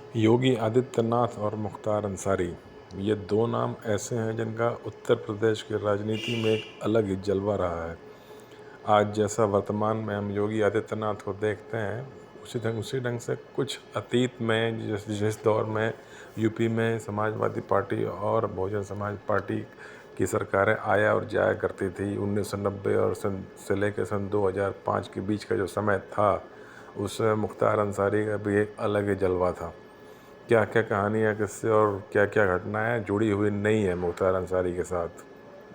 योगी आदित्यनाथ और मुख्तार अंसारी, ये दो नाम ऐसे हैं जिनका उत्तर प्रदेश की राजनीति में एक अलग ही जलवा रहा है। आज जैसा वर्तमान में हम योगी आदित्यनाथ को देखते हैं, उसी ढंग से कुछ अतीत में जिस जिस दौर में यूपी में समाजवादी पार्टी और बहुजन समाज पार्टी की सरकारें आया और जाया करती थी, 1990 और से लेकर सन 2005 के बीच का जो समय था, उसमें मुख्तार अंसारी का भी एक अलग ही जलवा था। क्या क्या कहानियाँ, किस्से और क्या क्या घटनाएं जुड़ी हुई नहीं है मुख्तार अंसारी के साथ।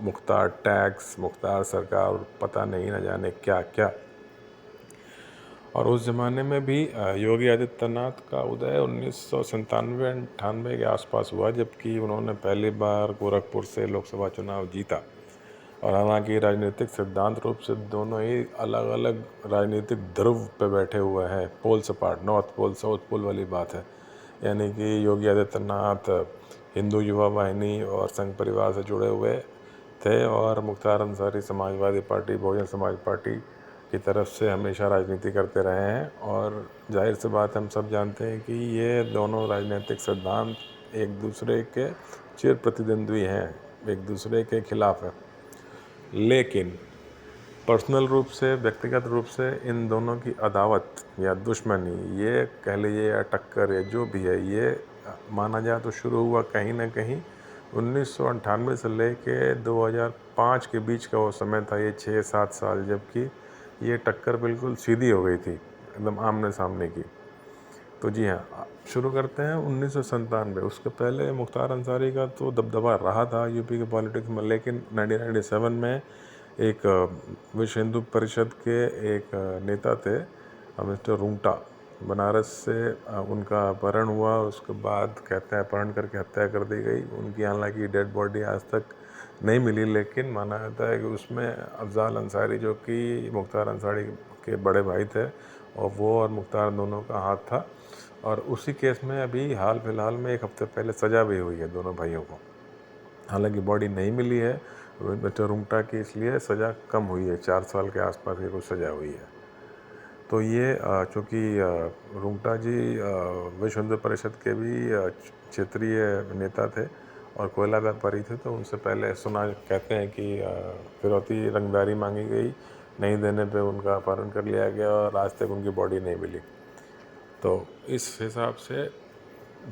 मुख्तार टैक्स, मुख्तार सरकार और पता नहीं न जाने क्या क्या। और उस ज़माने में भी योगी आदित्यनाथ का उदय 1997-98 के आसपास हुआ, जबकि उन्होंने पहली बार गोरखपुर से लोकसभा चुनाव जीता। और हालांकि राजनीतिक सिद्धांत रूप से दोनों ही अलग अलग राजनीतिक ध्रुव पे बैठे हुए हैं, पोल सपाट, नॉर्थ पोल साउथ पोल वाली बात है। यानी कि योगी आदित्यनाथ हिंदू युवा वाहिनी और संघ परिवार से जुड़े हुए थे और मुख्तार अंसारी समाजवादी पार्टी, बहुजन समाज पार्टी की तरफ से हमेशा राजनीति करते रहे हैं। और जाहिर सी बात, हम सब जानते हैं कि ये दोनों राजनीतिक सिद्धांत एक दूसरे के चिर प्रतिद्वंद्वी हैं, एक दूसरे के खिलाफ है। लेकिन पर्सनल रूप से, व्यक्तिगत रूप से इन दोनों की अदावत या दुश्मनी, ये कह लीजिए या टक्कर या जो भी है, ये माना जाए तो शुरू हुआ कहीं ना कहीं 1998 से लेके 2005 के बीच का वो समय था, ये 6-7 साल, जबकि ये टक्कर बिल्कुल सीधी हो गई थी, एकदम आमने सामने की। तो जी हाँ, शुरू करते हैं 1997। उसके पहले मुख्तार अंसारी का तो दबदबा रहा था यूपी के पॉलिटिक्स में, लेकिन 1997 में एक विश्व हिंदू परिषद के एक नेता थे, मिस्टर रूंगटा, बनारस से उनका अपहरण हुआ। उसके बाद कहते हैं अपहरण करके हत्या कर दी गई उनकी। हालांकि डेड बॉडी आज तक नहीं मिली, लेकिन माना जाता है कि उसमें अफजाल अंसारी, जो कि मुख्तार अंसारी के बड़े भाई थे, और वो और मुख्तार दोनों का हाथ था। और उसी केस में अभी हाल फिलहाल में एक हफ्ते पहले सज़ा भी हुई है दोनों भाइयों को। हालांकि बॉडी नहीं मिली है मिस्टर रुंगटा की, इसलिए सज़ा कम हुई है, 4 साल के आसपास की कुछ सज़ा हुई है। तो ये चूँकि रुंगटा जी विश्व हिंदू परिषद के भी क्षेत्रीय नेता थे और कोयला व्यापारी थे, तो उनसे पहले सुना कहते हैं कि फिरौती रंगदारी मांगी गई, नहीं देने पे उनका अपहरण कर लिया गया और आज तक उनकी बॉडी नहीं मिली। तो इस हिसाब से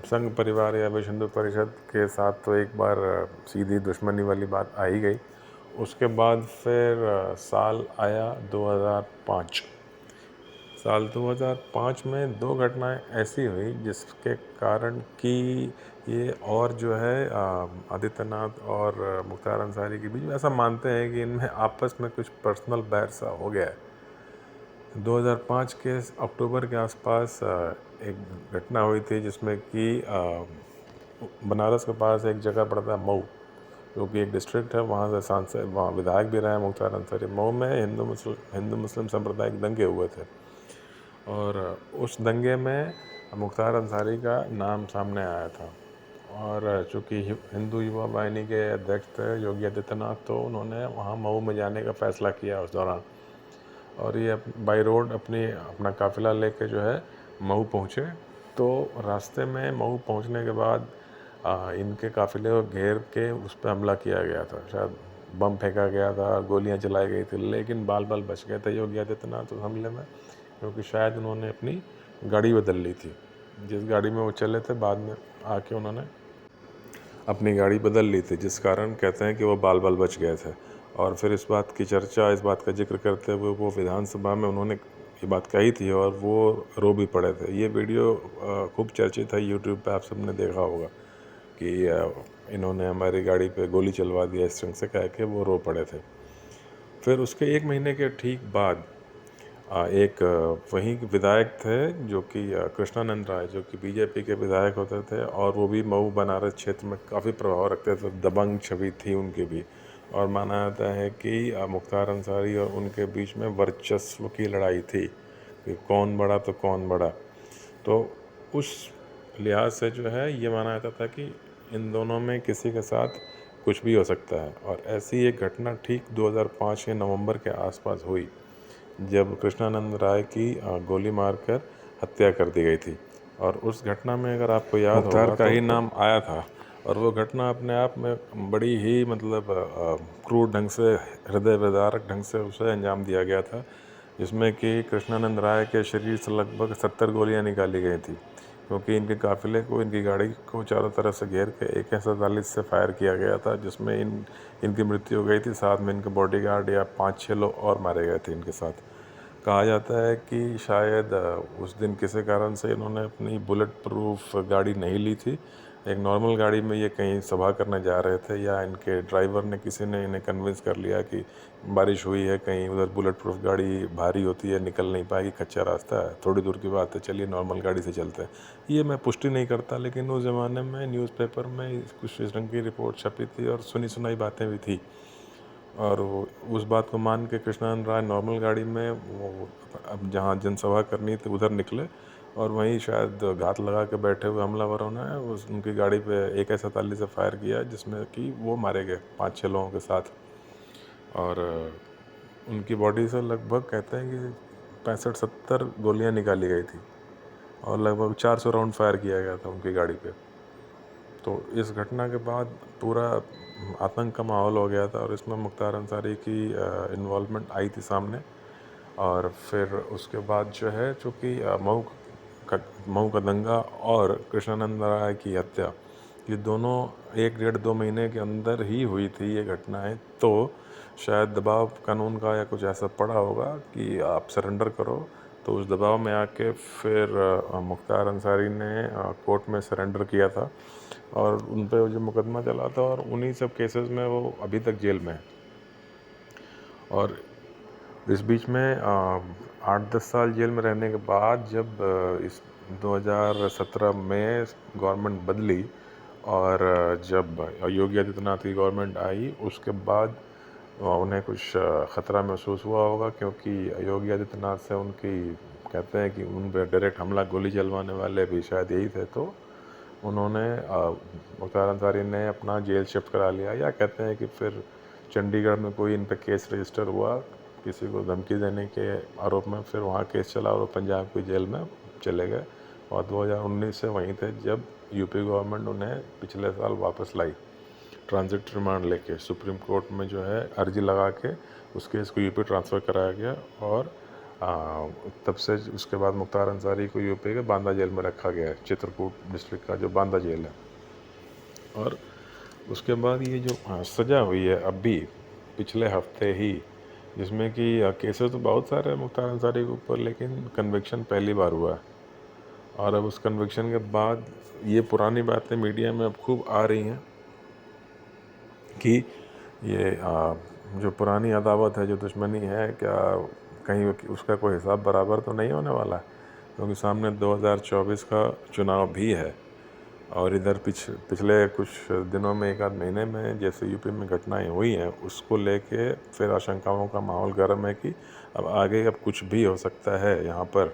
संघ परिवार या विश्व हिंदू परिषद के साथ तो एक बार सीधी दुश्मनी वाली बात आ ही गई। उसके बाद फिर साल आया 2005। साल 2005 में दो घटनाएं ऐसी हुई जिसके कारण कि ये और जो है आदित्यनाथ और मुख्तार अंसारी के बीच, ऐसा मानते हैं कि इनमें आपस में कुछ पर्सनल बैर सा हो गया है। 2005 के अक्टूबर के आसपास एक घटना हुई थी जिसमें कि बनारस के पास एक जगह पड़ता है मऊ, जो कि एक डिस्ट्रिक्ट है, वहाँ से सांसद, वहाँ विधायक भी रहे मुख्तार अंसारी। मऊ में हिंदू मुस्लिम सांप्रदायिक दंगे हुए थे और उस दंगे में मुख्तार अंसारी का नाम सामने आया था। और चूँकि हिंदू युवा वाहिनी के अध्यक्ष थे योगी आदित्यनाथ, तो उन्होंने वहाँ मऊ में जाने का फैसला किया उस दौरान। और ये बाई रोड अपना काफ़िला लेके जो है मऊ पहुँचे। तो रास्ते में मऊ पहुँचने के बाद इनके काफ़िले को घेर के उस पर हमला किया गया था, शायद बम फेंका गया था, गोलियां चलाई गई थी, लेकिन बाल बाल बच गए थे योगी आदित्यनाथ उस हमले में, क्योंकि शायद उन्होंने अपनी गाड़ी बदल ली थी। जिस गाड़ी में वो चले थे, बाद में आके उन्होंने अपनी गाड़ी बदल ली थी, जिस कारण कहते हैं कि वो बाल बाल बच गए थे। और फिर इस बात की चर्चा, इस बात का जिक्र करते हुए वो विधानसभा में उन्होंने ये बात कही थी और वो रो भी पड़े थे। ये वीडियो खूब चर्चित है यूट्यूब पे, आप सबने देखा होगा कि इन्होंने हमारी गाड़ी पे गोली चलवा दिया, इस ढंग से कह के वो रो पड़े थे। फिर उसके 1 महीने के ठीक बाद एक वहीं के विधायक थे जो कि कृष्णानंद राय, जो कि बीजेपी के विधायक होते थे और वो भी मऊ बनारस क्षेत्र में काफ़ी प्रभाव रखते थे, दबंग छवि थी उनकी भी। और माना जाता है कि मुख्तार अंसारी और उनके बीच में वर्चस्व की लड़ाई थी कि कौन बड़ा तो कौन बड़ा। तो उस लिहाज से जो है ये माना जाता था कि इन दोनों में किसी के साथ कुछ भी हो सकता है। और ऐसी एक घटना ठीक 2005 के नवंबर के आसपास हुई, जब कृष्णानंद राय की गोली मारकर हत्या कर दी गई थी। और उस घटना में अगर आपको याद होगा मुख्तार का ही नाम आया था, और वो घटना अपने आप में बड़ी ही मतलब क्रूर ढंग से, हृदय विदारक ढंग से उसे अंजाम दिया गया था, जिसमें कि कृष्णानंद राय के शरीर से लगभग 70 गोलियां निकाली गई थी, क्योंकि इनके काफिले को, इनकी गाड़ी को चारों तरफ से घेर के AK-47 से फायर किया गया था, जिसमें इनकी मृत्यु हो गई थी। साथ में इनके बॉडीगार्ड या 5-6 लोग और मारे गए थे इनके साथ। कहा जाता है कि शायद उस दिन किसी कारण से इन्होंने अपनी बुलेट प्रूफ गाड़ी नहीं ली थी। एक नॉर्मल गाड़ी में ये कहीं सभा करने जा रहे थे, या इनके ड्राइवर ने, किसी ने इन्हें कन्विंस कर लिया कि बारिश हुई है, कहीं उधर बुलेट प्रूफ गाड़ी भारी होती है, निकल नहीं पाएगी, कच्चा रास्ता है, थोड़ी दूर की बात है, चलिए नॉर्मल गाड़ी से चलते हैं। ये मैं पुष्टि नहीं करता, लेकिन उस ज़माने में न्यूज़पेपर में कुछ इस ढंग की रिपोर्ट छपी थी और सुनी सुनाई बातें भी थी, और उस बात को मान के कृष्णानंद राय नॉर्मल गाड़ी में वो अब जहाँ जनसभा करनी थी उधर निकले, और वहीं शायद घात लगा के बैठे हुए हमलावरों ने उनकी गाड़ी पे AK-47 से फायर किया, जिसमें कि वो मारे गए 5-6 लोगों के साथ। और उनकी बॉडी से लगभग कहते हैं कि 65-70 गोलियां निकाली गई थी, और लगभग 400 राउंड फायर किया गया था उनकी गाड़ी पे। तो इस घटना के बाद पूरा आतंक का माहौल हो गया था, और इसमें मुख्तार अंसारी की इन्वॉल्वमेंट आई थी सामने। और फिर उसके बाद जो है, चूँकि मऊ का दंगा और कृष्णानंद राय की हत्या, ये दोनों 1-1.5-2 महीने के अंदर ही हुई थी ये घटनाएं, तो शायद दबाव कानून का या कुछ ऐसा पड़ा होगा कि आप सरेंडर करो। तो उस दबाव में आके फिर मुख्तार अंसारी ने कोर्ट में सरेंडर किया था, और उन पर जो मुकदमा चला था, और उन्हीं सब केसेस में वो अभी तक जेल में है। और इस बीच में 8-10 साल जेल में रहने के बाद जब इस 2017 में गवर्नमेंट बदली, और जब योगी आदित्यनाथ की गवर्नमेंट आई, उसके बाद उन्हें कुछ ख़तरा महसूस हुआ होगा, क्योंकि योगी आदित्यनाथ से उनकी, कहते हैं कि उन पर डायरेक्ट हमला, गोली चलवाने वाले भी शायद यही थे, तो उन्होंने मुख्तार अंसारी ने अपना जेल शिफ्ट करा लिया, या कहते हैं कि फिर चंडीगढ़ में कोई इन पर केस रजिस्टर हुआ किसी को धमकी देने के आरोप में, फिर वहाँ केस चला और पंजाब की जेल में चले गए, और 2019 से वहीं थे जब यूपी गवर्नमेंट उन्हें पिछले साल वापस लाई, ट्रांजिट रिमांड लेके सुप्रीम कोर्ट में जो है अर्जी लगा के उस केस को यूपी ट्रांसफ़र कराया गया। और तब से उसके बाद मुख्तार अंसारी को यूपी के बांदा जेल में रखा गया है, चित्रकूट डिस्ट्रिक्ट का जो बांदा जेल है। और उसके बाद ये जो सज़ा हुई है अभी पिछले हफ्ते ही, जिसमें कि केसेस तो बहुत सारे हैं मुख्तार अंसारी के ऊपर, लेकिन कन्विक्शन पहली बार हुआ है। और अब उस कन्विक्शन के बाद ये पुरानी बातें मीडिया में अब खूब आ रही हैं कि ये जो पुरानी अदावत है, जो दुश्मनी है, क्या कहीं उसका कोई हिसाब बराबर तो नहीं होने वाला है, क्योंकि सामने 2024 का चुनाव भी है। और इधर पिछले कुछ दिनों में, 1-8 महीने में जैसे यूपी में घटनाएं हुई हैं, उसको लेके फिर आशंकाओं का माहौल गर्म है कि अब आगे अब कुछ भी हो सकता है यहाँ पर।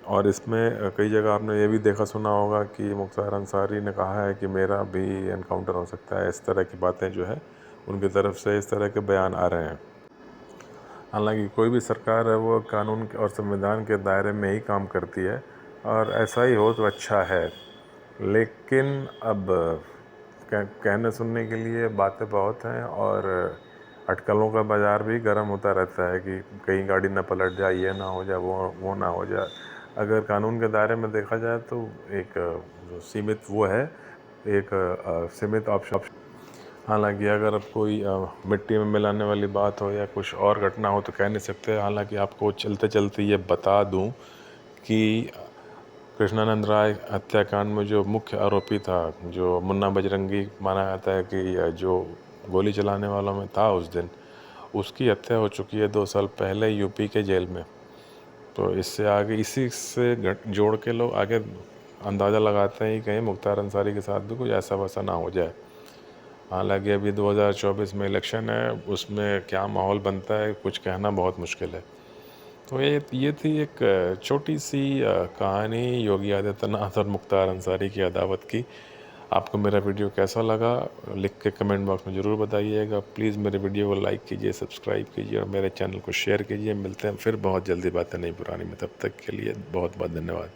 और इसमें कई जगह आपने ये भी देखा सुना होगा कि मुख्तार अंसारी ने कहा है कि मेरा भी एनकाउंटर हो सकता है। इस तरह की बातें जो है उनकी तरफ से, इस तरह के बयान आ रहे हैं। हालांकि कोई भी सरकार है वो कानून और संविधान के दायरे में ही काम करती है, और ऐसा ही हो तो अच्छा है। लेकिन अब कहने सुनने के लिए बातें बहुत हैं, और अटकलों का बाज़ार भी गर्म होता रहता है कि कहीं गाड़ी ना पलट जाए, ये ना हो जाए, वो ना हो जाए। अगर कानून के दायरे में देखा जाए तो एक जो सीमित वो है, एक सीमित ऑप्शन। हालांकि अगर अब कोई मिट्टी में मिलाने वाली बात हो या कुछ और घटना हो तो कह नहीं सकते। हालांकि आपको चलते चलते ये बता दूं कि कृष्णानंद राय हत्याकांड में जो मुख्य आरोपी था, जो मुन्ना बजरंगी माना जाता है कि जो गोली चलाने वालों में था उस दिन, उसकी हत्या हो चुकी है 2 साल पहले यूपी के जेल में। तो इससे आगे, इसी से जोड़ के लोग आगे अंदाज़ा लगाते हैं कि कहीं मुख्तार अंसारी के साथ भी कुछ ऐसा वैसा ना हो जाए। हालांकि अभी 2024 में इलेक्शन है, उसमें क्या माहौल बनता है कुछ कहना बहुत मुश्किल है। तो ये थी एक छोटी सी कहानी योगी आदित्यनाथ और मुख्तार अंसारी की अदावत की। आपको मेरा वीडियो कैसा लगा लिख के कमेंट बॉक्स में ज़रूर बताइएगा। प्लीज़ मेरे वीडियो को लाइक कीजिए, सब्सक्राइब कीजिए, और मेरे चैनल को शेयर कीजिए। मिलते हैं फिर बहुत जल्दी बातें नई पुरानी में। तब तक के लिए बहुत बहुत धन्यवाद।